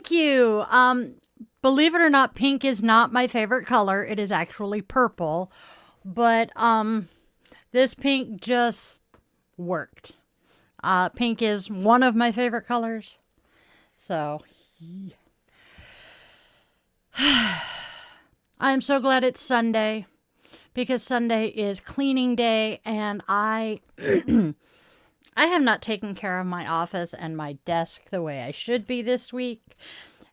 thank you. Believe it or not, pink is not my favorite color. It is actually purple. But this pink just worked. Pink is one of my favorite colors. So, I'm so glad it's Sunday, because Sunday is cleaning day, and I have not taken care of my office and my desk the way I should be this week,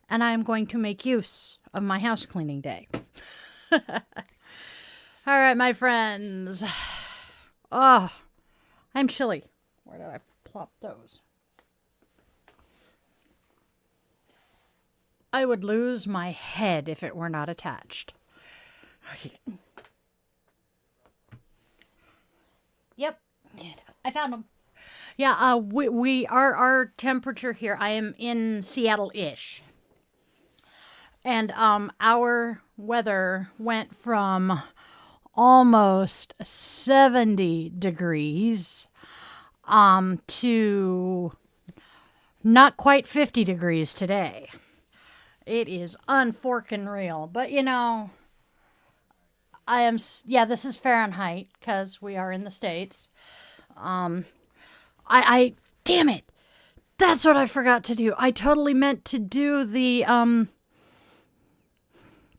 and I'm going to make use of my house cleaning day. All right, my friends. Oh, I'm chilly. Where did I plop those? I would lose my head if it were not attached. Yep, I found them. Yeah, our temperature here, I am in Seattle-ish. And our weather went from almost 70 degrees to not quite 50 degrees today. It is unforking real. But, you know, this is Fahrenheit, because we are in the States. Damn it. That's what I forgot to do. I totally meant to do the,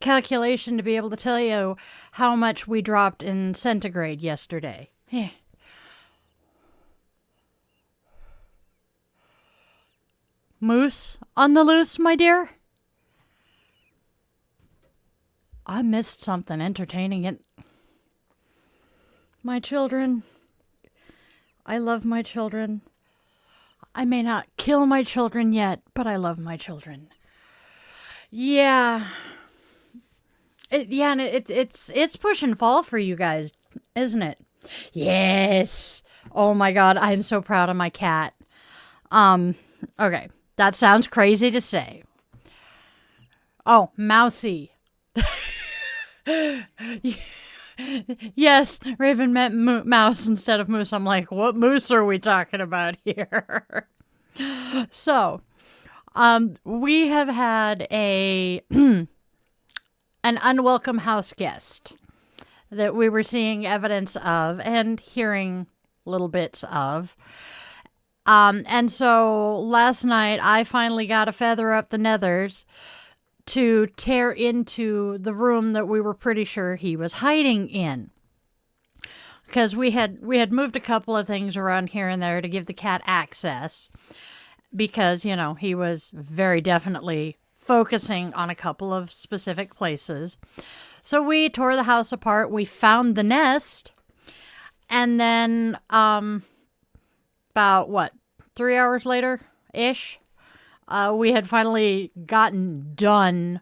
calculation to be able to tell you how much we dropped in centigrade yesterday. Yeah. Moose on the loose, my dear? I missed something entertaining. My children. I love my children. I may not kill my children yet, but I love my children. Yeah. It's push and fall for you guys, isn't it? Yes. Oh my God, I am so proud of my cat. Okay, that sounds crazy to say. Oh, Mousy. Yes, Raven meant mouse instead of moose. I'm like, what moose are we talking about here? So, we have had an unwelcome house guest that we were seeing evidence of and hearing little bits of. And so last night I finally got a feather up the nethers to tear into the room that we were pretty sure he was hiding in. Because we had moved a couple of things around here and there to give the cat access. Because, you know, he was very definitely focusing on a couple of specific places. So we tore the house apart. We found the nest. And then, about, 3 hours later-ish? We had finally gotten done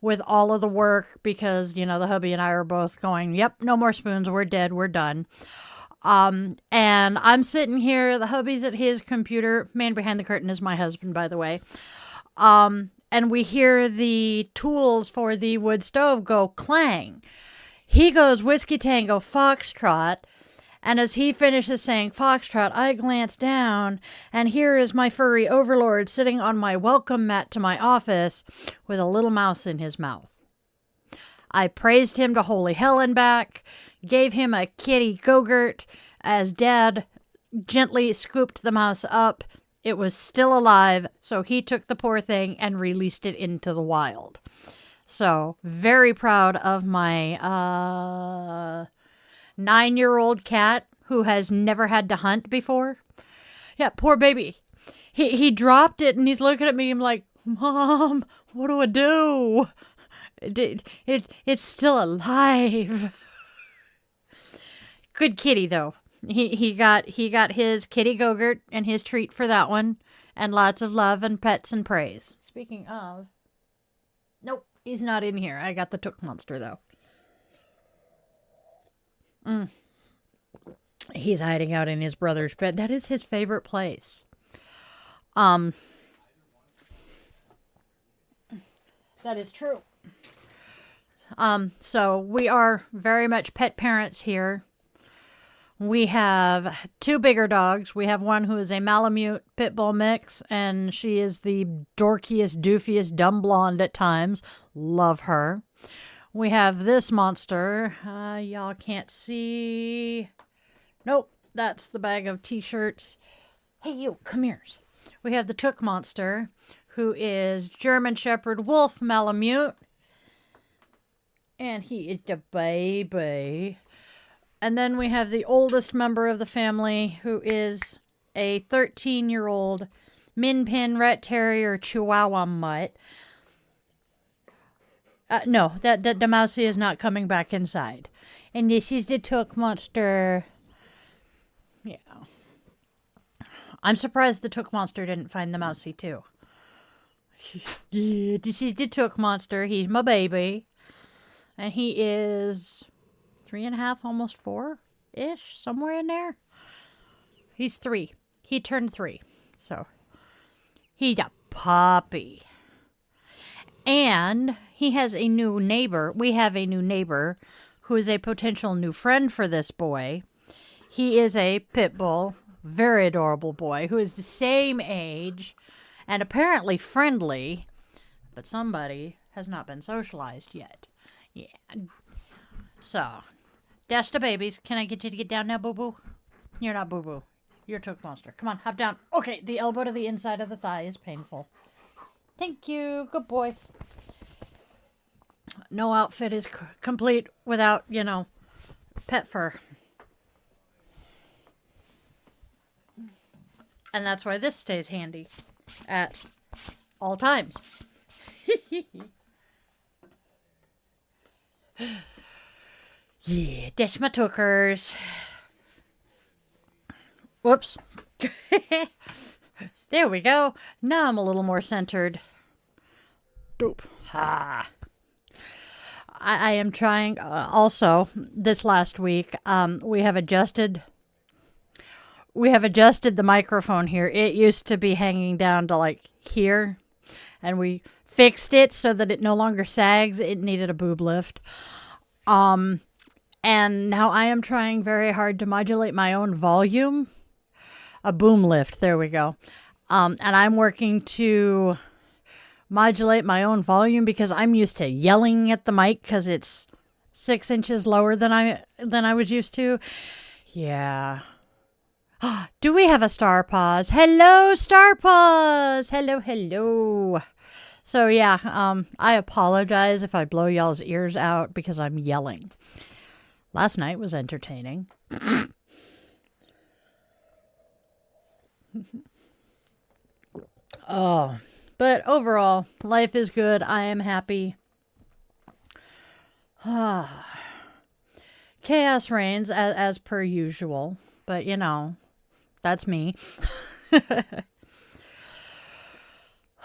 with all of the work because, you know, the hubby and I are both going, yep, no more spoons. We're dead. We're done. And I'm sitting here. The hubby's at his computer. Man behind the curtain is my husband, by the way. And we hear the tools for the wood stove go clang. He goes, Whiskey Tango Foxtrot. And as he finishes saying Foxtrot, I glance down, and here is my furry overlord sitting on my welcome mat to my office with a little mouse in his mouth. I praised him to holy hell and back, gave him a kitty go-gurt as Dad gently scooped the mouse up. It was still alive, so he took the poor thing and released it into the wild. So, very proud of my 9-year-old cat who has never had to hunt before. Yeah, poor baby. He dropped it and he's looking at me and I'm like, Mom, what do I do? It's still alive. Good kitty though. He got his kitty go-gurt and his treat for that one, and lots of love and pets and praise. Speaking of, nope, he's not in here. I got the Took Monster though. He's hiding out in his brother's bed. That is his favorite place. That is true. So we are very much pet parents here. We have two bigger dogs. We have one who is a Malamute Pit Bull mix, and she is the dorkiest, doofiest, dumb blonde at times. Love her. We have this monster. Y'all can't see. Nope, that's the bag of t-shirts. Hey, you, come here. We have the Took monster, who is German Shepherd Wolf Malamute. And he is the baby. And then we have the oldest member of the family, who is a 13-year-old Min Pin Rat Terrier Chihuahua mutt. No, the mousey is not coming back inside. And this is the Took monster. Yeah. I'm surprised the Took monster didn't find the mousey, too. Yeah, this is the Took monster. He's my baby. And he is 3.5, almost 4-ish, somewhere in there. He's 3. He turned 3. So, he's a puppy. And he has a new neighbor. We have a new neighbor who is a potential new friend for this boy. He is a pit bull, very adorable boy, who is the same age and apparently friendly, but somebody has not been socialized yet. Yeah. So, dash the babies. Can I get you to get down now, boo-boo? You're not boo-boo. You're a Took monster. Come on, hop down. Okay, the elbow to the inside of the thigh is painful. Thank you. Good boy. No outfit is complete without, pet fur. And that's why this stays handy at all times. Yeah, that's my Tookers. Whoops. There we go. Now I'm a little more centered. Dope. Ha. I am trying. Also, this last week, we have adjusted the microphone here. It used to be hanging down to like here, and we fixed it so that it no longer sags. It needed a boob lift. And now I am trying very hard to modulate my own volume. A boom lift. There we go. And I'm working to modulate my own volume because I'm used to yelling at the mic because it's 6 inches lower than I was used to. Yeah. Do we have a Star Paws? Hello, Star Paws. Hello. So yeah, I apologize if I blow y'all's ears out because I'm yelling. Last night was entertaining. Oh, but overall, life is good. I am happy. Chaos reigns as per usual, but that's me.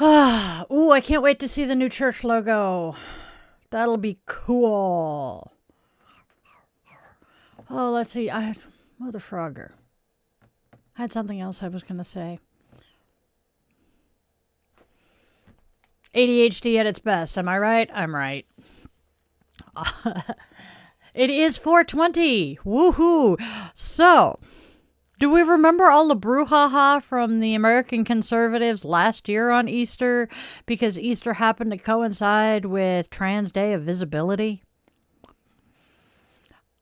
Ooh, I can't wait to see the new church logo. That'll be cool. Oh, let's see. Mother Frogger. I had something else I was going to say. ADHD at its best. Am I right? I'm right. It is 420. Woohoo. So, do we remember all the brouhaha from the American conservatives last year on Easter because Easter happened to coincide with Trans Day of Visibility?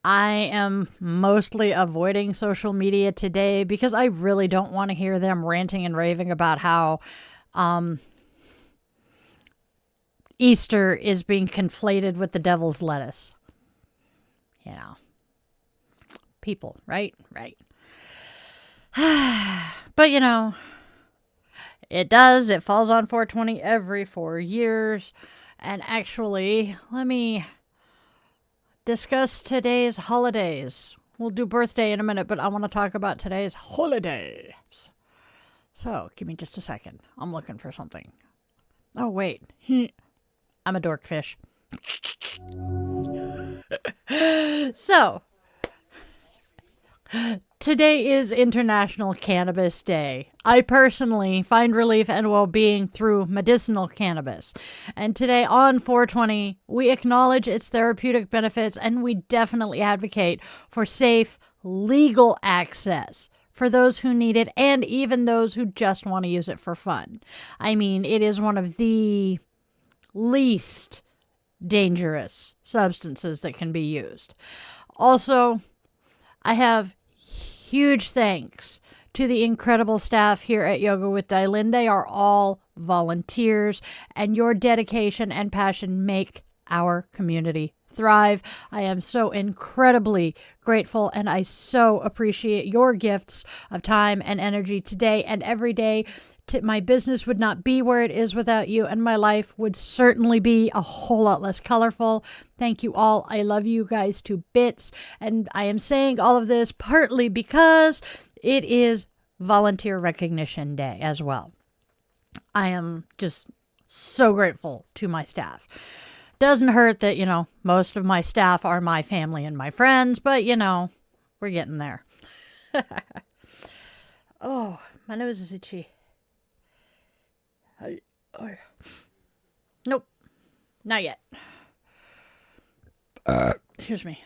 I am mostly avoiding social media today because I really don't want to hear them ranting and raving about how Easter is being conflated with the devil's lettuce. People, right? Right. But, it does. It falls on 420 every 4 years. And actually, let me discuss today's holidays. We'll do birthday in a minute, but I want to talk about today's holidays. So, give me just a second. I'm looking for something. Oh, wait. I'm a dorkfish. So, Today is International Cannabis Day. I personally find relief and well-being through medicinal cannabis. And today on 420, we acknowledge its therapeutic benefits and we definitely advocate for safe, legal access for those who need it and even those who just want to use it for fun. I mean, it is one of the least dangerous substances that can be used. Also, I have huge thanks to the incredible staff here at Yoga with Dailin. They are all volunteers, and your dedication and passion make our community thrive. I am so incredibly grateful, and I so appreciate your gifts of time and energy today and every day. My business would not be where it is without you, and my life would certainly be a whole lot less colorful. Thank you all. I love you guys to bits, and I am saying all of this partly because it is Volunteer Recognition Day as well. I am just so grateful to my staff. Doesn't hurt that, most of my staff are my family and my friends, but, we're getting there. Oh, my nose is itchy. Nope, not yet. Excuse me.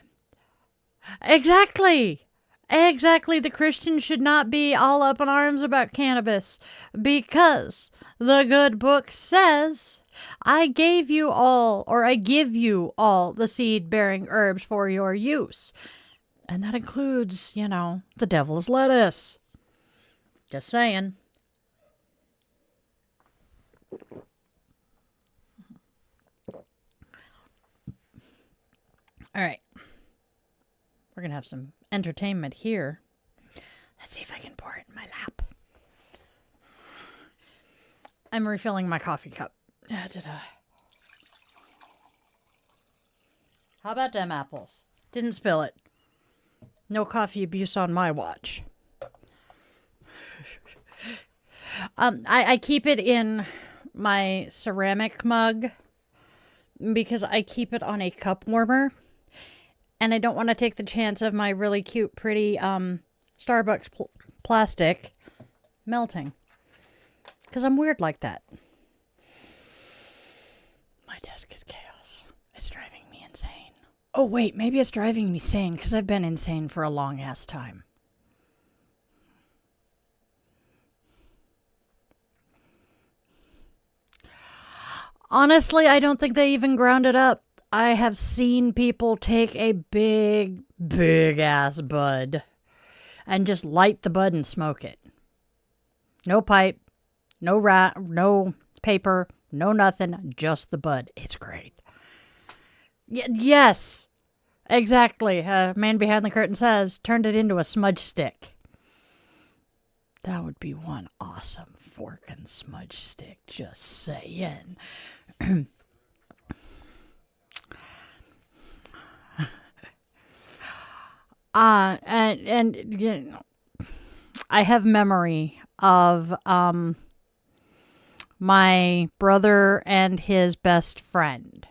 Exactly. The Christian should not be all up in arms about cannabis because the good book says, I give you all the seed-bearing herbs for your use. And that includes, the devil's lettuce. Just saying. All right. We're going to have some entertainment here. Let's see if I can pour it in my lap. I'm refilling my coffee cup. How about them apples? Didn't spill it. No coffee abuse on my watch. I keep it in my ceramic mug because I keep it on a cup warmer. And I don't want to take the chance of my really cute, pretty Starbucks plastic melting. Because I'm weird like that. My desk is chaos. It's driving me insane. Oh, wait. Maybe it's driving me sane because I've been insane for a long-ass time. Honestly, I don't think they even ground it up. I have seen people take a big ass bud and just light the bud and smoke it. No pipe, no paper, no nothing, just the bud. It's great. Yes, exactly. Man behind the curtain says, turned it into a smudge stick. That would be one awesome fork and smudge stick, just saying. And I have memory of my brother and his best friend.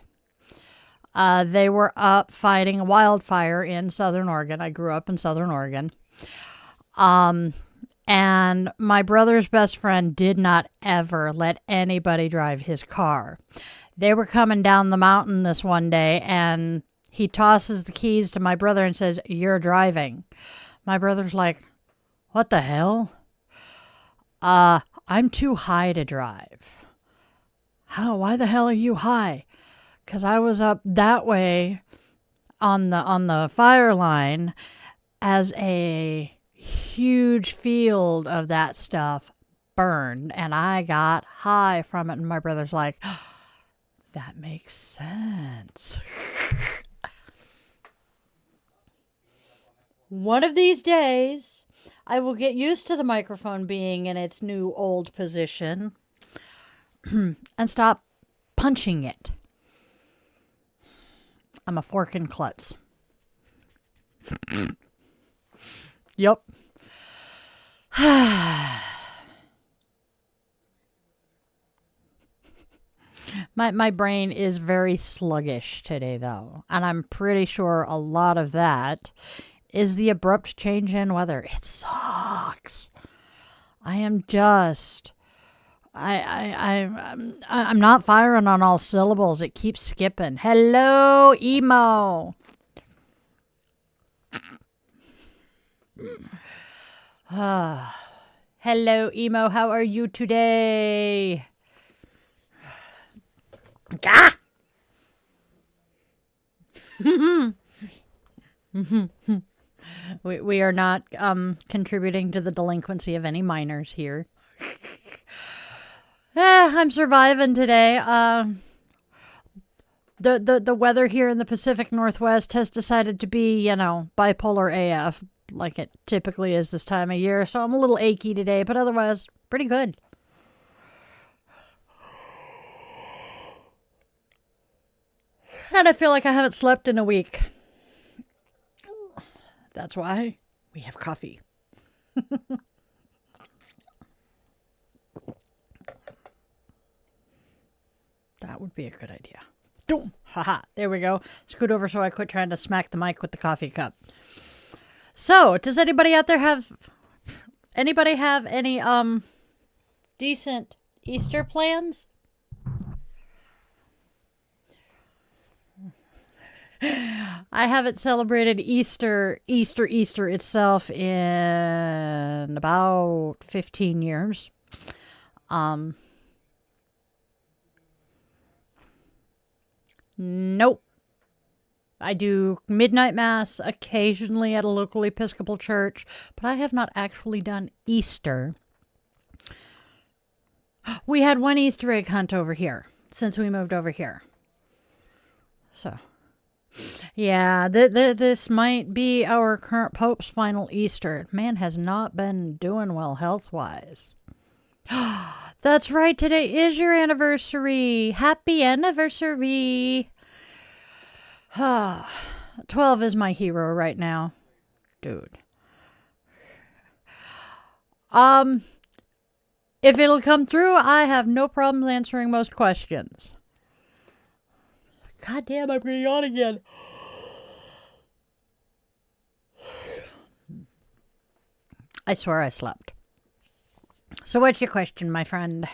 They were up fighting a wildfire in Southern Oregon. I grew up in Southern Oregon. And my brother's best friend did not ever let anybody drive his car. They were coming down the mountain this one day, and he tosses the keys to my brother and says, "You're driving." My brother's like, "What the hell?" I'm too high to drive." "How? Why the hell are you high?" "'Cause I was up that way on the fire line as a huge field of that stuff burned, and I got high from it." And my brother's like, "That makes sense." One of these days, I will get used to the microphone being in its new old position and stop punching it. I'm a fork and klutz. Yup. My brain is very sluggish today, though. And I'm pretty sure a lot of that is the abrupt change in weather. It sucks. I am just... I'm not firing on all syllables. It keeps skipping. Hello, emo. Hello, emo. How are you today? Gah! we are not contributing to the delinquency of any minors here. I'm surviving today. The weather here in the Pacific Northwest has decided to be, bipolar AF, like it typically is this time of year. So I'm a little achy today, but otherwise, pretty good. And I feel like I haven't slept in a week. That's why we have coffee. That would be a good idea. Boom! Haha, there we go. Scoot over so I quit trying to smack the mic with the coffee cup. So, does anybody out there have any decent Easter plans? I haven't celebrated Easter itself in about 15 years. Nope. I do midnight mass occasionally at a local Episcopal church, but I have not actually done Easter. We had one Easter egg hunt over here since we moved over here. So, yeah, this might be our current Pope's final Easter. Man has not been doing well health-wise. That's right, today is your anniversary. Happy anniversary. 12 is my hero right now. Dude. If it'll come through, I have no problems answering most questions. God damn, I'm getting on again. I swear I slept. So what's your question, my friend?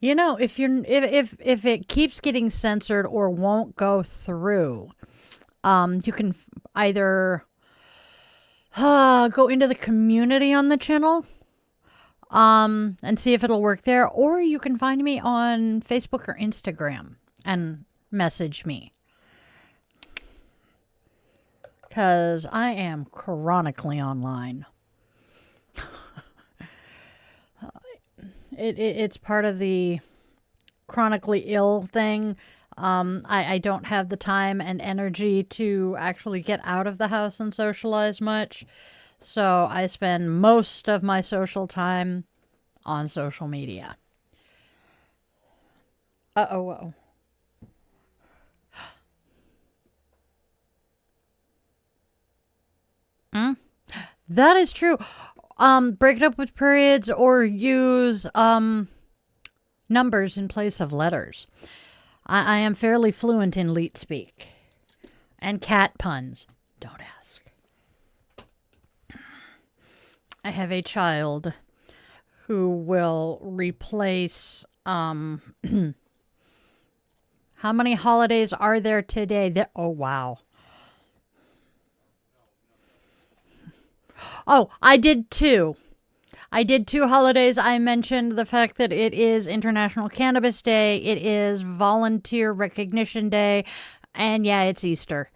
If it keeps getting censored or won't go through, you can either go into the community on the channel and see if it'll work there, or you can find me on Facebook or Instagram and message me. Because I am chronically online. It's part of the chronically ill thing. I don't have the time and energy to actually get out of the house and socialize much. So I spend most of my social time on social media. Uh-oh. That is true. Break it up with periods or use numbers in place of letters. I am fairly fluent in leet speak. And cat puns. Don't ask. I have a child who will replace... how many holidays are there today? Oh, wow. Oh, I did two holidays. I mentioned the fact that it is International Cannabis Day, it is Volunteer Recognition Day, and yeah, it's Easter.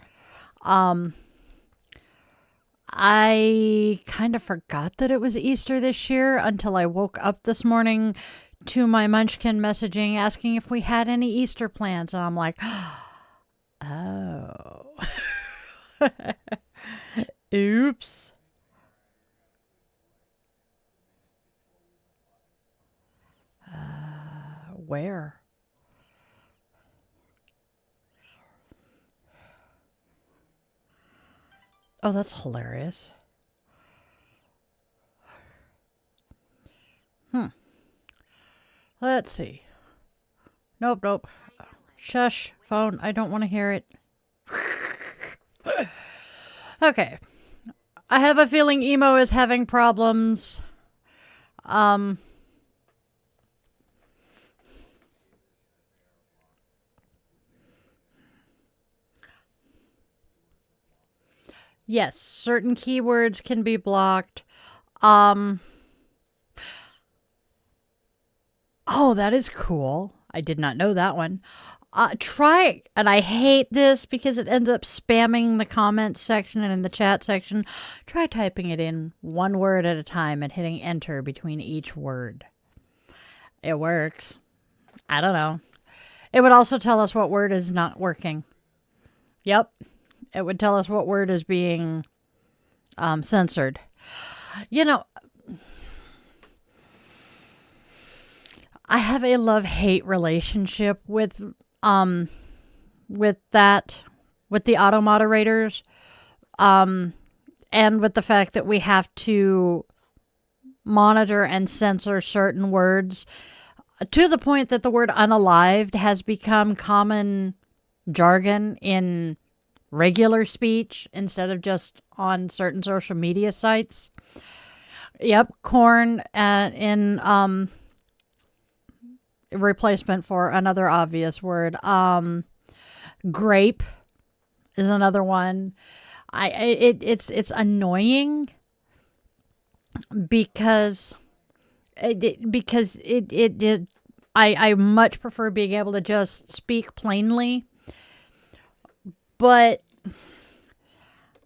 I kind of forgot that it was Easter this year until I woke up this morning to my Munchkin messaging asking if we had any Easter plans, and I'm like, oh. Oops. Where? Oh, that's hilarious. Let's see. Nope. Shush, phone. I don't want to hear it. Okay. I have a feeling emo is having problems. Yes, certain keywords can be blocked. Oh, that is cool. I did not know that one. Try, and I hate this because it ends up spamming the comments section and in the chat section. Try typing it in one word at a time and hitting enter between each word. It works. I don't know. It would also tell us what word is not working. Yep. It would tell us what word is being censored. You know, I have a love-hate relationship with the auto moderators, and with the fact that we have to monitor and censor certain words to the point that the word unalived has become common jargon in regular speech instead of just on certain social media sites. Yep, corn in replacement for another obvious word. Grape is another one. It's annoying because I much prefer being able to just speak plainly, but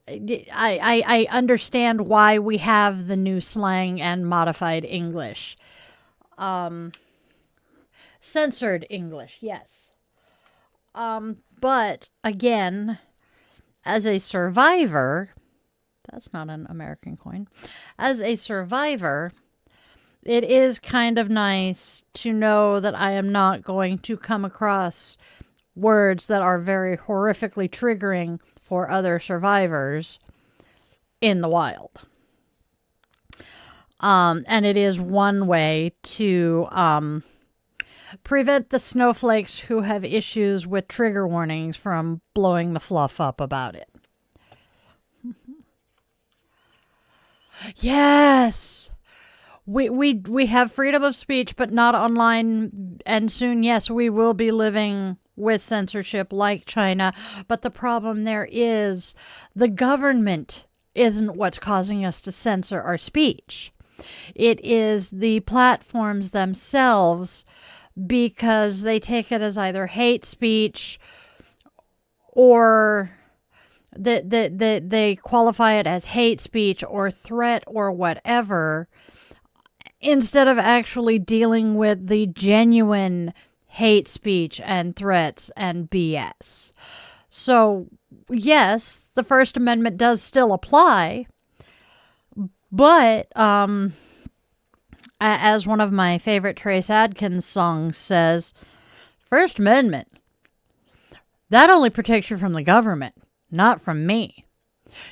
I understand why we have the new slang and modified English. Censored English, yes. But again, as a survivor, that's not an American coin. As a survivor, it is kind of nice to know that I am not going to come across words that are very horrifically triggering for other survivors in the wild. And it is one way to prevent the snowflakes who have issues with trigger warnings from blowing the fluff up about it. Yes! We have freedom of speech, but not online. And soon, yes, we will be living with censorship like China. But the problem there is the government isn't what's causing us to censor our speech. It is the platforms themselves, because they take it as either hate speech or they qualify it as hate speech or threat or whatever, instead of actually dealing with the genuine hate speech and threats and BS. So, yes, the First Amendment does still apply, but as one of my favorite Trace Adkins songs says, First Amendment, that only protects you from the government, not from me.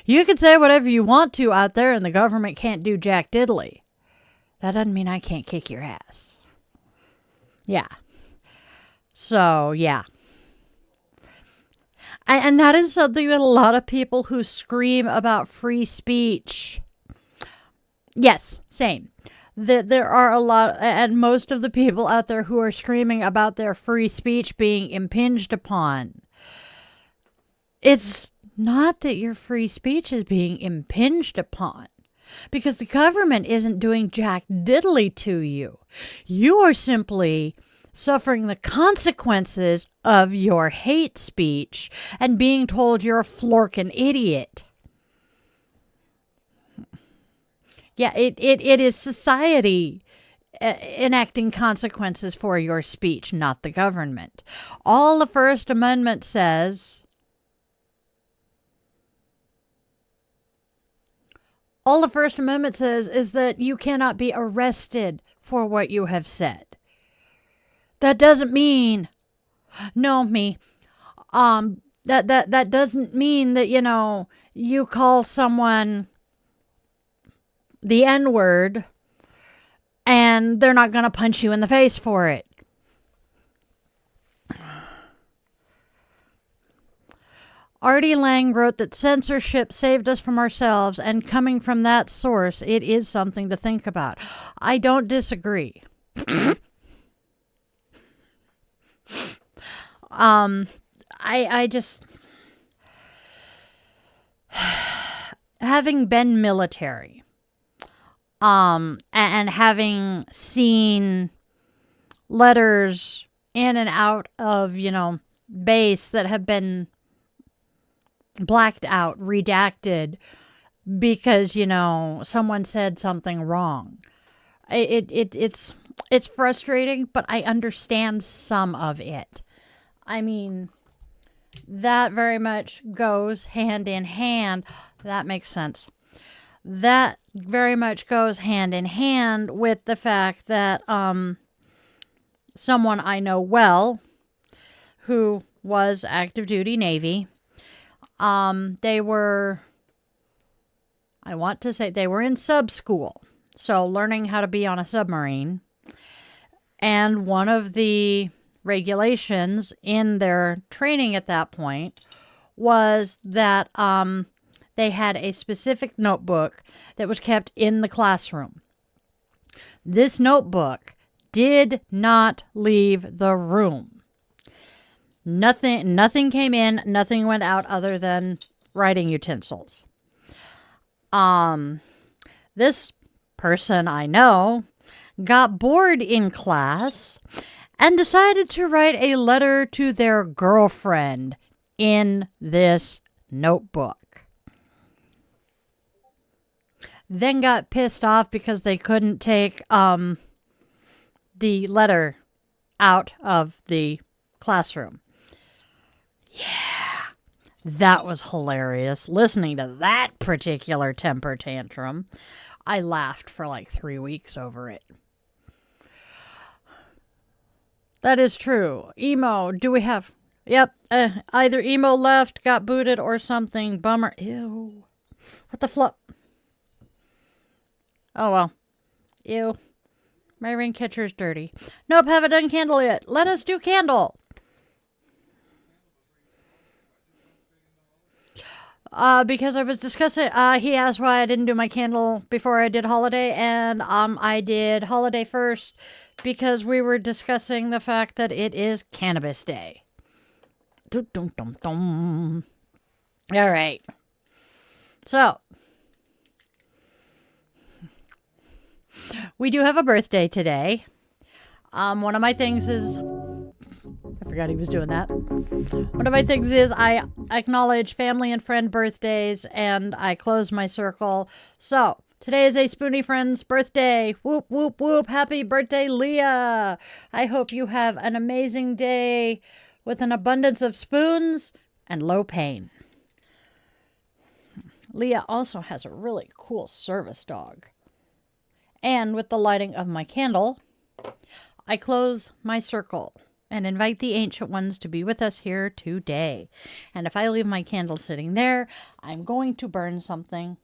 You can say whatever you want to out there and the government can't do jack diddly. That doesn't mean I can't kick your ass. Yeah. So, yeah. And that is something that a lot of people who scream about free speech. Yes, same. There are a lot, and most of the people out there who are screaming about their free speech being impinged upon. It's not that your free speech is being impinged upon, because the government isn't doing jack diddly to you. You are simply suffering the consequences of your hate speech and being told you're a florkin' idiot. Yeah, it is society enacting consequences for your speech, not the government. All the First Amendment says is that you cannot be arrested for what you have said. That doesn't mean, that doesn't mean that, you call someone the N-word And they're not going to punch you in the face for it. Artie Lang wrote that censorship saved us from ourselves, and coming from that source, it is something to think about. I don't disagree. I just... Having been military, and having seen letters in and out of, base that have been blacked out, redacted, because, someone said something wrong. It's frustrating, but I understand some of it. I mean, that very much goes hand in hand. That makes sense. That very much goes hand in hand with the fact that someone I know well, who was active duty Navy, they were in sub school, so learning how to be on a submarine. And one of the regulations in their training at that point was that they had a specific notebook that was kept in the classroom. This notebook did not leave the room. Nothing came in, nothing went out other than writing utensils. This person I know got bored in class and decided to write a letter to their girlfriend in this notebook. Then got pissed off because they couldn't take the letter out of the classroom. Yeah, that was hilarious. Listening to that particular temper tantrum, I laughed for like 3 weeks over it. That is true. Emo, do we have... Yep, either emo left, got booted, or something. Bummer. Ew. What the flip? Oh, well. Ew. My ring catcher's dirty. Nope, haven't done candle yet. Let us do candle. Because I was discussing, he asked why I didn't do my candle before I did holiday, and I did holiday first because we were discussing the fact that it is Cannabis Day. All right. So, we do have a birthday today. One of my things is... I forgot he was doing that. One of my things is I acknowledge family and friend birthdays, and I close my circle. So, today is a Spoony Friend's birthday. Whoop, whoop, whoop. Happy birthday, Leah. I hope you have an amazing day with an abundance of spoons and low pain. Leah also has a really cool service dog. And with the lighting of my candle, I close my circle and invite the ancient ones to be with us here today. And if I leave my candle sitting there, I'm going to burn something.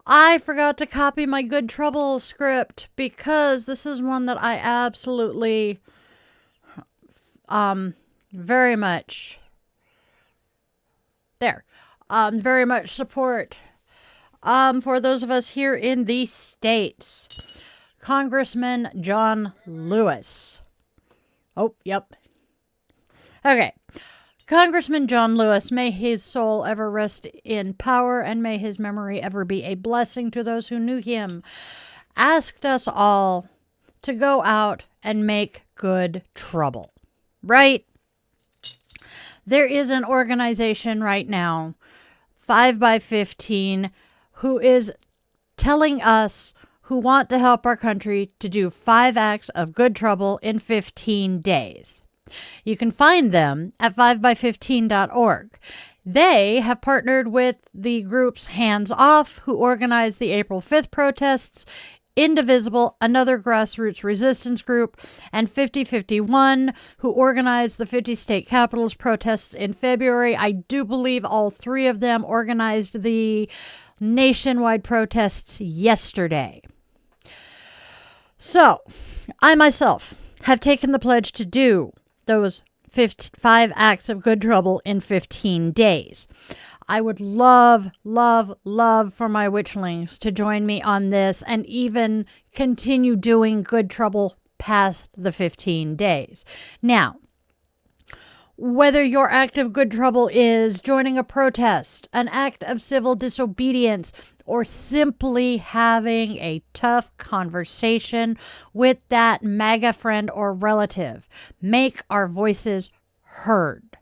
I forgot to copy my Good Trouble script because this is one that I absolutely very much very much support. For those of us here in the States, Congressman John Lewis. Oh, yep. Okay. Congressman John Lewis, may his soul ever rest in power, and may his memory ever be a blessing to those who knew him, asked us all to go out and make good trouble. Right? There is an organization right now, 5x15, who is telling us who want to help our country to do 5 acts of good trouble in 15 days. You can find them at 5x15.org. They have partnered with the groups Hands Off, who organized the April 5th protests Indivisible, another grassroots resistance group, and 5051, who organized the 50 state capitals protests in February. I do believe all three of them organized the nationwide protests yesterday. So, I myself have taken the pledge to do those 5 acts of good trouble in 15 days. I would love, love, love for my witchlings to join me on this and even continue doing good trouble past the 15 days. Now, whether your act of good trouble is joining a protest, an act of civil disobedience, or simply having a tough conversation with that MAGA friend or relative, make our voices heard.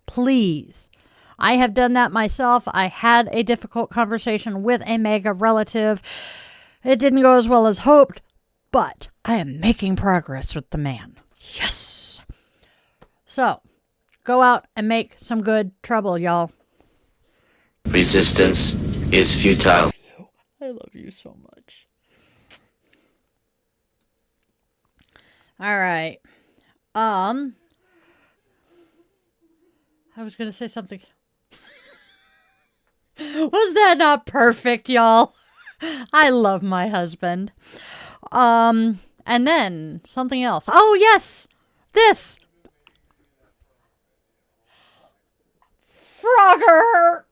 Please. I have done that myself. I had a difficult conversation with a MAGA relative. It didn't go as well as hoped, but I am making progress with the man. Yes. So, go out and make some good trouble, y'all. Resistance is futile. I love you so much. All right. I was going to say something. Was that not perfect, y'all? I love my husband. And then something else. Oh, yes. This. Frogger.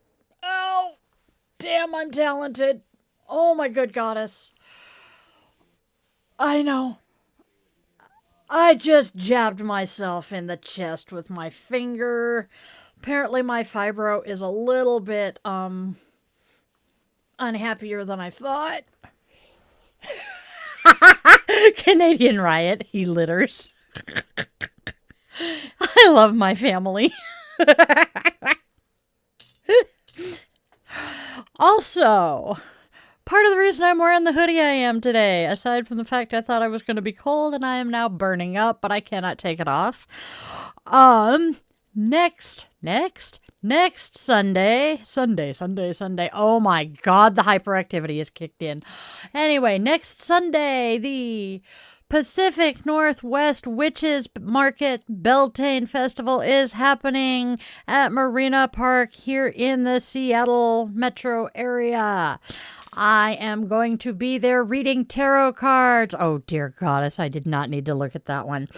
Oh, damn, I'm talented. Oh, my good goddess. I know. I just jabbed myself in the chest with my finger. Apparently my fibro is a little bit, unhappier than I thought. Canadian riot, he litters. I love my family. Also, part of the reason I'm wearing the hoodie I am today, aside from the fact I thought I was going to be cold and I am now burning up, but I cannot take it off. Next Sunday. Oh my God, the hyperactivity is kicked in. Anyway, next Sunday, the Pacific Northwest Witches Market Beltane Festival is happening at Marina Park here in the Seattle metro area. I am going to be there reading tarot cards. Oh, dear goddess, I did not need to look at that one.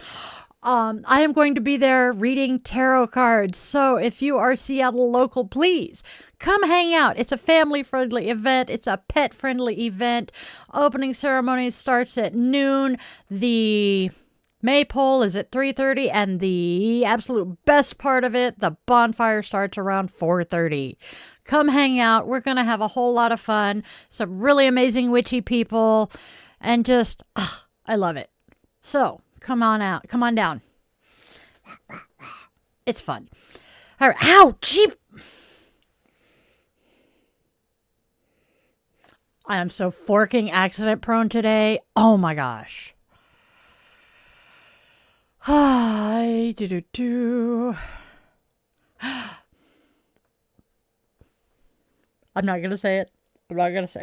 I am going to be there reading tarot cards. So if you are Seattle local, please come hang out. It's a family-friendly event. It's a pet-friendly event. Opening ceremony starts at noon. The maypole is at 3:30, and the absolute best part of it, the bonfire, starts around 4:30. Come hang out. We're going to have a whole lot of fun. Some really amazing witchy people, and just, I love it. So, come on out. Come on down. It's fun. All right. Ow! Cheap! I am so forking accident prone today. Oh my gosh. Hi. I'm not going to say it.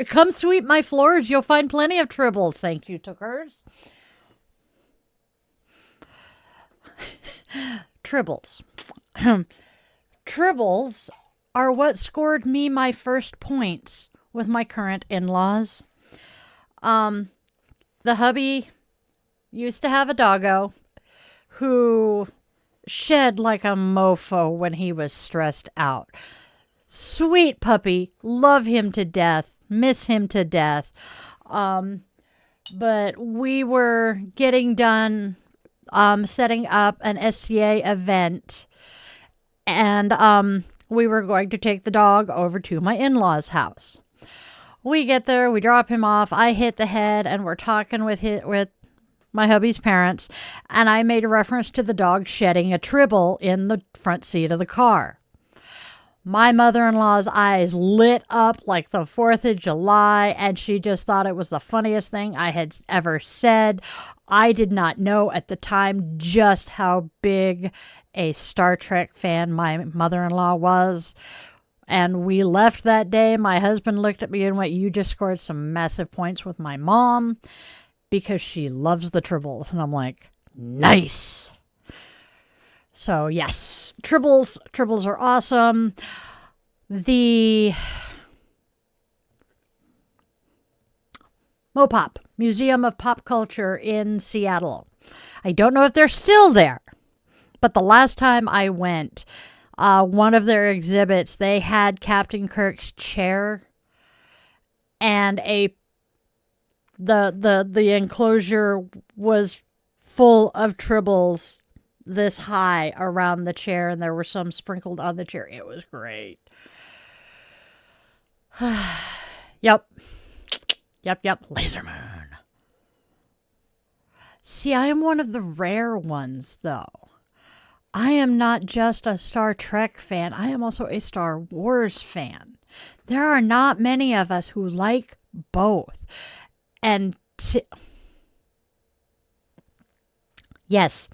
Come sweep my floors. You'll find plenty of tribbles. Thank you, Tookers. Tribbles. Tribbles are what scored me my first points with my current in-laws. The hubby used to have a doggo who shed like a mofo when he was stressed out. Sweet puppy. Love him to death. Miss him to death. But we were getting done setting up an SCA event, and we were going to take the dog over to my in-laws' house. We get there, we drop him off, I hit the head, and we're talking with my hubby's parents, and I made a reference to the dog shedding a tribble in the front seat of the car. My mother-in-law's eyes lit up like the 4th of July, and she just thought it was the funniest thing I had ever said. I did not know at the time just how big a Star Trek fan my mother-in-law was. And we left that day. My husband looked at me and went, "You just scored some massive points with my mom because she loves the tribbles." And I'm like, nice. So yes, tribbles are awesome. The Mopop, Museum of Pop Culture in Seattle. I don't know if they're still there, but the last time I went, one of their exhibits, they had Captain Kirk's chair and the enclosure was full of tribbles this high around the chair, and there were some sprinkled on the chair. It was great. Yep. Laser Moon. See, I am one of the rare ones, though. I am not just a Star Trek fan. I am also a Star Wars fan. There are not many of us who like both. And yes.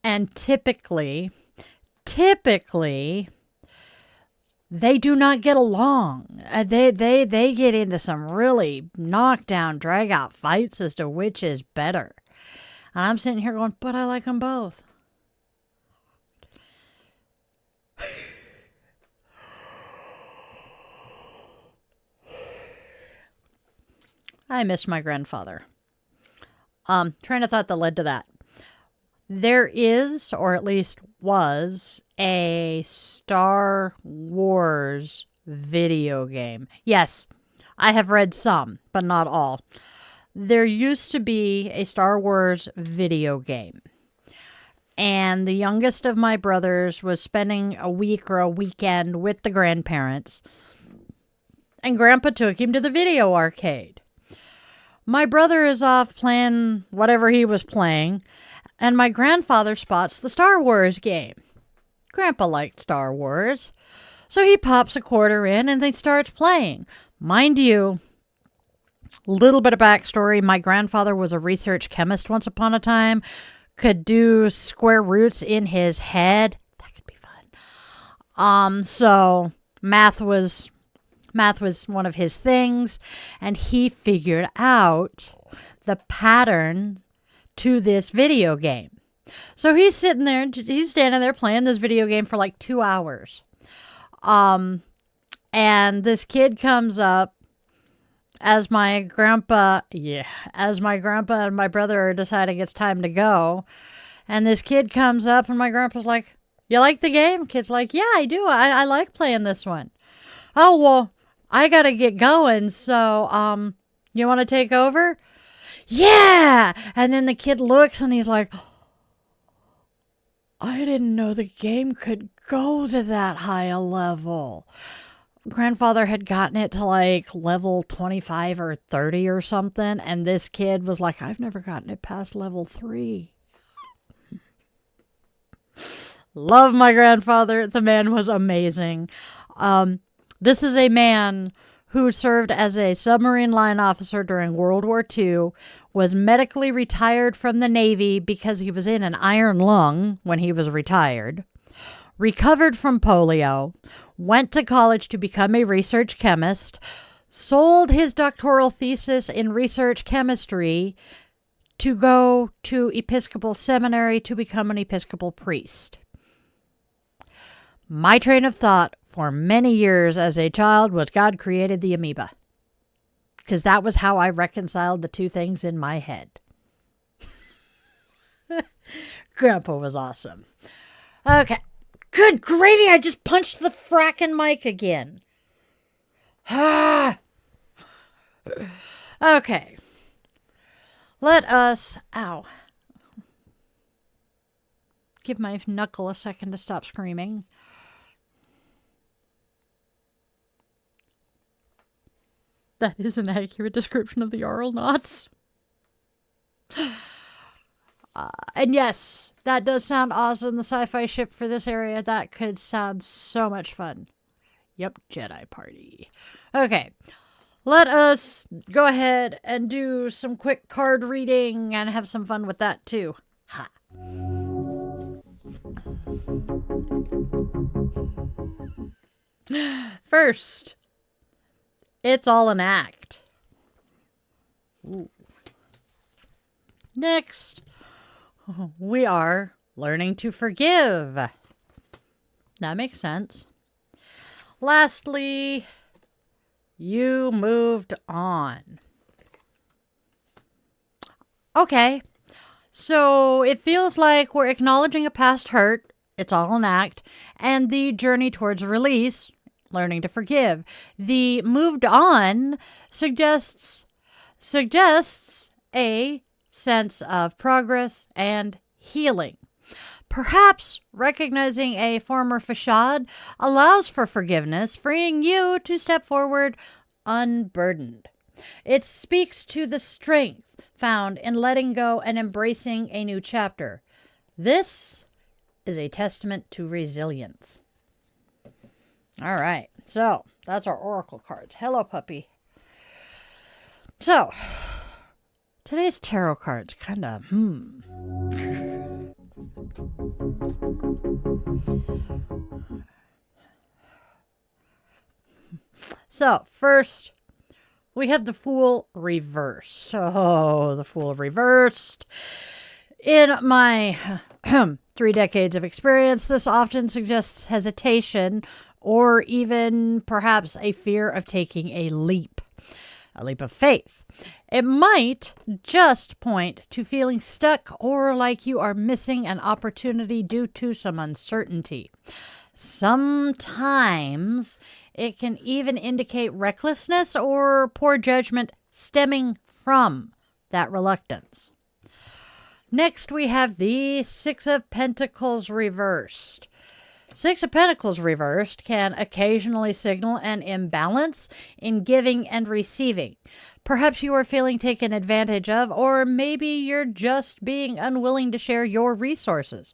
And typically, they do not get along. They get into some really knockdown, drag-out fights as to which is better. And I'm sitting here going, but I like them both. I miss my grandfather. Train of thought that led to that. There is, or at least was, a Star Wars video game. Yes, I have read some, but not all. There used to be a Star Wars video game. And the youngest of my brothers was spending a week or a weekend with the grandparents. And Grandpa took him to the video arcade. My brother is off playing whatever he was playing, and my grandfather spots the Star Wars game. Grandpa liked Star Wars, so he pops a quarter in and they starts playing. Mind you, little bit of backstory, my grandfather was a research chemist once upon a time, could do square roots in his head. That could be fun. So math was one of his things, and he figured out the pattern to this video game. So he's standing there playing this video game for like 2 hours. And this kid comes up as my grandpa and my brother are deciding it's time to go. And this kid comes up and my grandpa's like, "You like the game?" Kid's like, "Yeah, I do. I like playing this one." "Oh, well, I gotta get going, so, you want to take over?" "Yeah!" And then the kid looks and he's like, "I didn't know the game could go to that high a level." Grandfather had gotten it to like level 25 or 30 or something, and this kid was like, "I've never gotten it past level 3. Love my grandfather. The man was amazing. This is a man who served as a submarine line officer during World War II, was medically retired from the Navy because he was in an iron lung when he was retired, recovered from polio, went to college to become a research chemist, sold his doctoral thesis in research chemistry to go to Episcopal Seminary to become an Episcopal priest. My train of thought for many years as a child was God created the amoeba. Because that was how I reconciled the two things in my head. Grandpa was awesome. Okay. Good gravy, I just punched the frackin' mic again. Okay. Let us... Ow. Give my knuckle a second to stop screaming. That is an accurate description of the Jarl knots. And yes, that does sound awesome. The sci-fi ship for this area, that could sound so much fun. Yep, Jedi party. Okay, let us go ahead and do some quick card reading and have some fun with that too. Ha. First, it's all an act. Ooh. Next, we are learning to forgive. That makes sense. Lastly, you moved on. Okay, so it feels like we're acknowledging a past hurt, it's all an act, and the journey towards release, learning to forgive. The moved on suggests a sense of progress and healing. Perhaps recognizing a former facade allows for forgiveness, freeing you to step forward unburdened. It speaks to the strength found in letting go and embracing a new chapter. This is a testament to resilience. All right, so that's our oracle cards. Hello, puppy. So, today's tarot cards kind of, So, first, we have the Fool reversed. Oh, the Fool reversed. In my 3 decades of experience, this often suggests hesitation or even perhaps a fear of taking a leap of faith. It might just point to feeling stuck or like you are missing an opportunity due to some uncertainty. Sometimes it can even indicate recklessness or poor judgment stemming from that reluctance. Next, we have the Six of Pentacles reversed. Six of Pentacles reversed can occasionally signal an imbalance in giving and receiving. Perhaps you are feeling taken advantage of, or maybe you're just being unwilling to share your resources.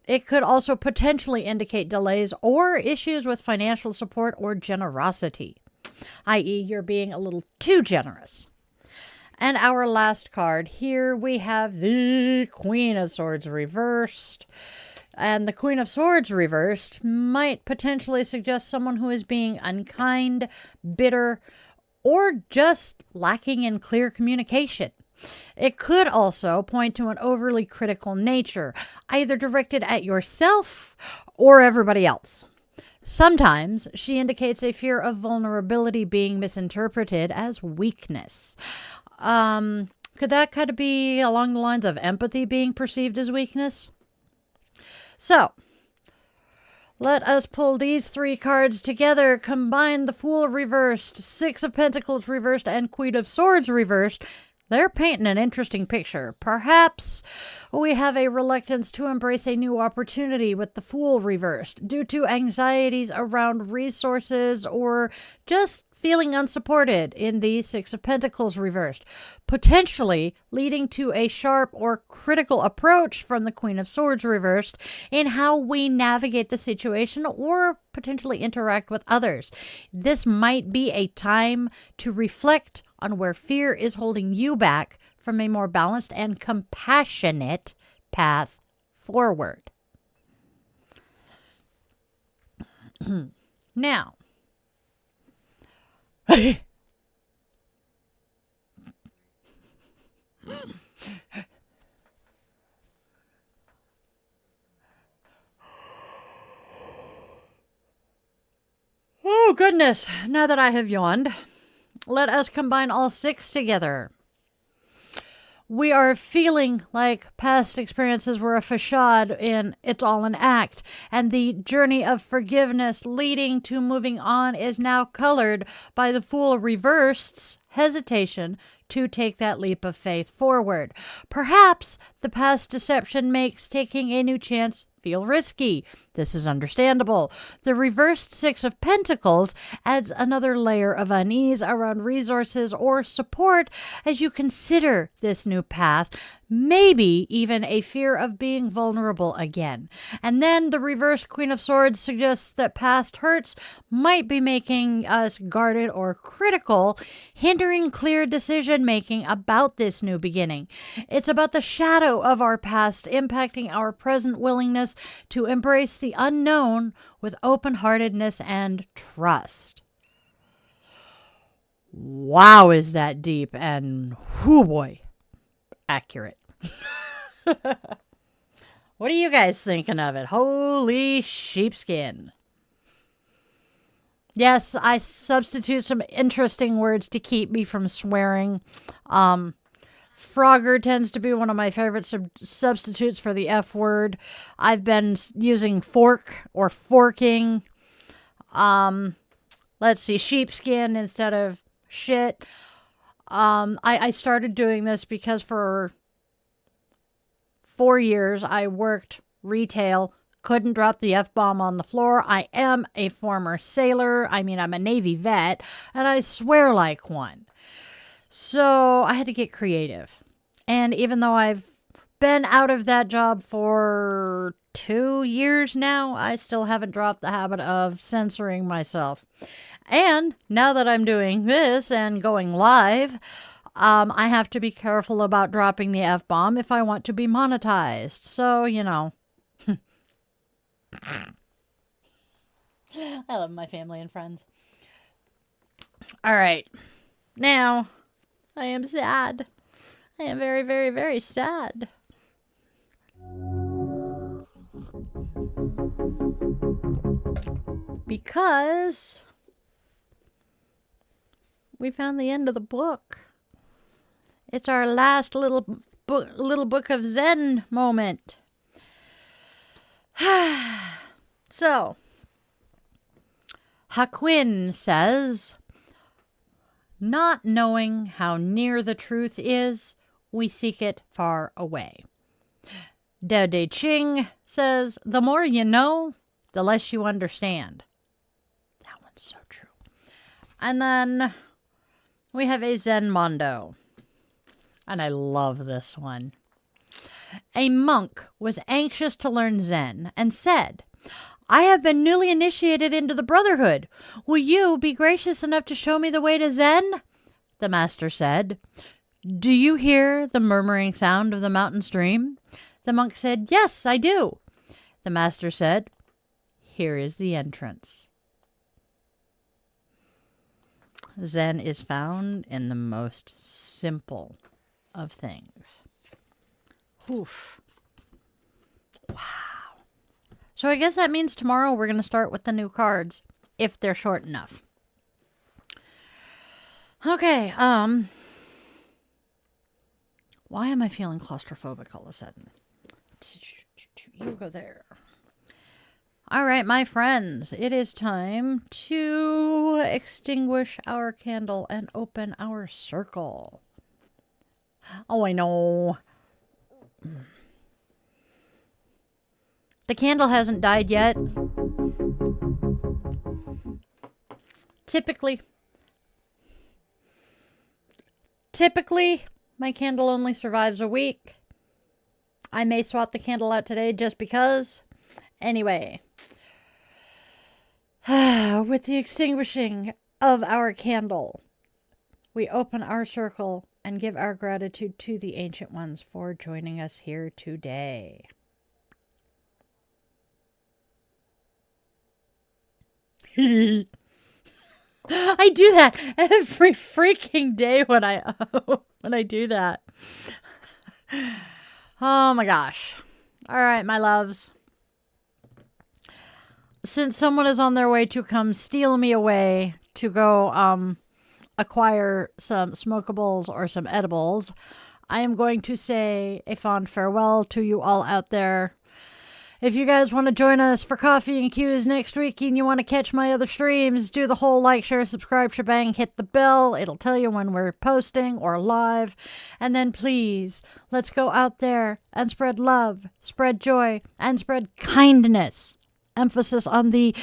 It could also potentially indicate delays or issues with financial support or generosity, i.e., you're being a little too generous. And our last card, here we have the Queen of Swords reversed. And the Queen of Swords reversed might potentially suggest someone who is being unkind, bitter, or just lacking in clear communication. It could also point to an overly critical nature, either directed at yourself or everybody else. Sometimes she indicates a fear of vulnerability being misinterpreted as weakness. Could that kind of be along the lines of empathy being perceived as weakness? So, let us pull these 3 cards together, combine the Fool reversed, Six of Pentacles reversed, and Queen of Swords reversed. They're painting an interesting picture. Perhaps we have a reluctance to embrace a new opportunity with the Fool reversed due to anxieties around resources or just feeling unsupported in the Six of Pentacles reversed, potentially leading to a sharp or critical approach from the Queen of Swords reversed in how we navigate the situation or potentially interact with others. This might be a time to reflect on where fear is holding you back from a more balanced and compassionate path forward. Now, oh goodness, now that I have yawned, let us combine all 6 together. We are feeling like past experiences were a facade in It's All an Act, and the journey of forgiveness leading to moving on is now colored by the Fool reversed's hesitation to take that leap of faith forward. Perhaps the past deception makes taking a new chance feel risky. This is understandable. The reversed Six of Pentacles adds another layer of unease around resources or support as you consider this new path. maybe even a fear of being vulnerable again. And then the reverse Queen of Swords suggests that past hurts might be making us guarded or critical, hindering clear decision making about this new beginning. It's about the shadow of our past impacting our present willingness to embrace the unknown with open-heartedness and trust. Wow, is that deep and whoo boy, accurate. What are you guys thinking of it? Holy sheepskin. Yes, I substitute some interesting words to keep me from swearing. Frogger tends to be one of my favorite substitutes for the F word. I've been using fork or forking. Let's see, sheepskin instead of shit. I started doing this because for 4 years I worked retail, couldn't drop the F-bomb on the floor. I am a former sailor. I mean, I'm a Navy vet, and I swear like one. So I had to get creative. And even though I've been out of that job for 2 years now, I still haven't dropped the habit of censoring myself. And now that I'm doing this and going live, I have to be careful about dropping the F-bomb if I want to be monetized. So, you know. I love my family and friends. All right. Now, I am sad. I am very, very, very sad. Because we found the end of the book. It's our last little book of Zen moment. So, Haquin says, not knowing how near the truth is, we seek it far away. Dao De Ching says, the more you know, the less you understand. That one's so true. And then we have a Zen Mondo. And I love this one. A monk was anxious to learn Zen and said, I have been newly initiated into the Brotherhood. Will you be gracious enough to show me the way to Zen? The master said, do you hear the murmuring sound of the mountain stream? The monk said, yes, I do. The master said, here is the entrance. Zen is found in the most simple of things. Oof. Wow. So I guess that means tomorrow we're going to start with the new cards, if they're short enough. Okay, why am I feeling claustrophobic all of a sudden? You go there. All right, my friends, it is time to extinguish our candle and open our circle. Oh, I know. The candle hasn't died yet. Typically, my candle only survives a week. I may swap the candle out today just because. Anyway, with the extinguishing of our candle, we open our circle and give our gratitude to the Ancient Ones for joining us here today. I do that every freaking day when I do that. Oh my gosh. All right, my loves. Since someone is on their way to come steal me away to go acquire some smokables or some edibles, I am going to say a fond farewell to you all out there. If you guys want to join us for Coffee and Q's next week and you want to catch my other streams, do the whole like, share, subscribe, shebang, hit the bell. It'll tell you when we're posting or live. And then please, let's go out there and spread love, spread joy, and spread kindness. Emphasis on the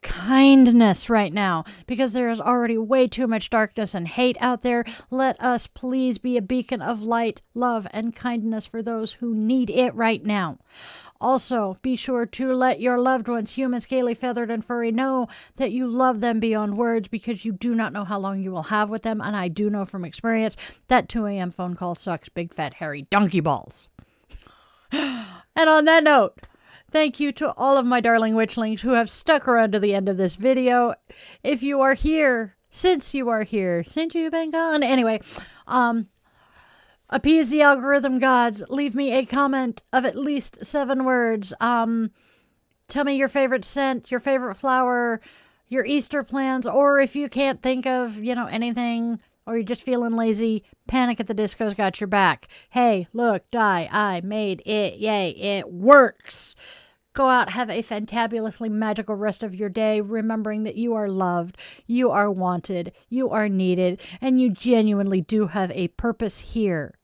kindness right now, because there is already way too much darkness and hate out there. Let us please be a beacon of light, love, and kindness for those who need it right now. Also, be sure to let your loved ones, human, scaly, feathered, and furry, know that you love them beyond words, because you do not know how long you will have with them, and I do know from experience that 2 a.m. phone call sucks big fat hairy donkey balls. And on that note, thank you to all of my darling witchlings who have stuck around to the end of this video. If you are here, since you've been gone. Anyway, appease the algorithm gods. Leave me a comment of at least 7 words. Tell me your favorite scent, your favorite flower, your Easter plans, or if you can't think of, anything, or you're just feeling lazy, Panic at the Disco's got your back. Hey, look, I made it. Yay, it works. Go out, have a fantabulously magical rest of your day, remembering that you are loved, you are wanted, you are needed, and you genuinely do have a purpose here.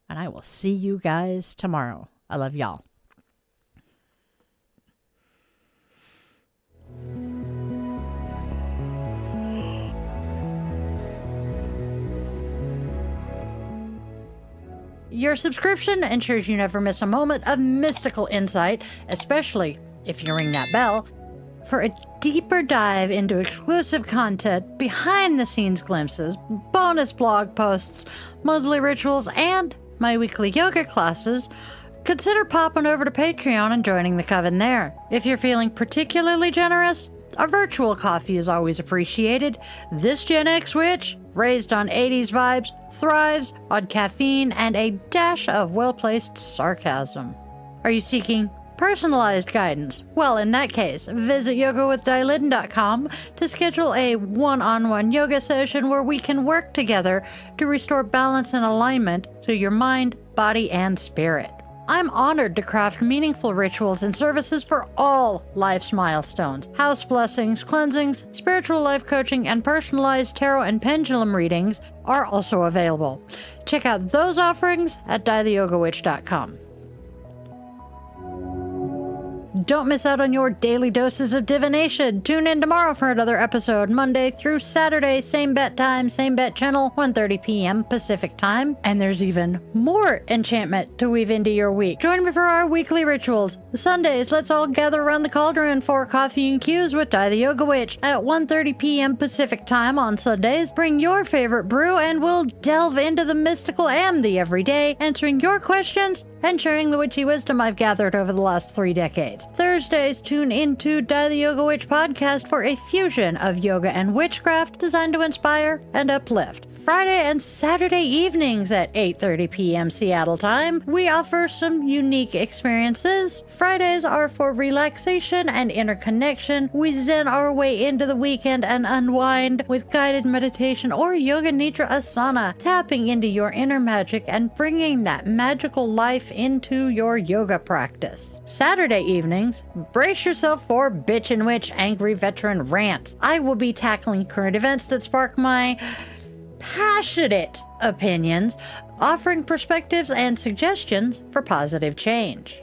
And I will see you guys tomorrow. I love y'all. Your subscription ensures you never miss a moment of mystical insight, especially if you ring that bell, for a deeper dive into exclusive content, behind-the-scenes glimpses, bonus blog posts, monthly rituals, and my weekly yoga classes. Consider popping over to Patreon and joining the coven there. If you're feeling particularly generous, a virtual coffee is always appreciated. This Gen X witch, raised on 80s vibes, thrives on caffeine and a dash of well-placed sarcasm. Are you seeking personalized guidance? Well, in that case, visit yogawithDailin.com to schedule a one-on-one yoga session where we can work together to restore balance and alignment to your mind, body, and spirit. I'm honored to craft meaningful rituals and services for all life's milestones. House blessings, cleansings, spiritual life coaching, and personalized tarot and pendulum readings are also available. Check out those offerings at dietheyogawitch.com. Don't miss out on your daily doses of divination. Tune in tomorrow for another episode, Monday through Saturday, same bet time, same bet channel, 1:30 p.m. Pacific time. And there's even more enchantment to weave into your week. Join me for our weekly rituals. Sundays, let's all gather around the cauldron for coffee and cues with Di the Yoga Witch at 1:30 p.m. Pacific time on Sundays. Bring your favorite brew and we'll delve into the mystical and the everyday, answering your questions and sharing the witchy wisdom I've gathered over the last 3 decades. Thursdays, tune into Di the Yoga Witch podcast for a fusion of yoga and witchcraft designed to inspire and uplift. Friday and Saturday evenings at 8:30 p.m. Seattle time, we offer some unique experiences. Fridays are for relaxation and interconnection. We zen our way into the weekend and unwind with guided meditation or yoga nidra asana, tapping into your inner magic and bringing that magical life into your yoga practice. Saturday evenings, brace yourself for Bitch and Witch Angry Veteran Rants. I will be tackling current events that spark my passionate opinions, offering perspectives and suggestions for positive change.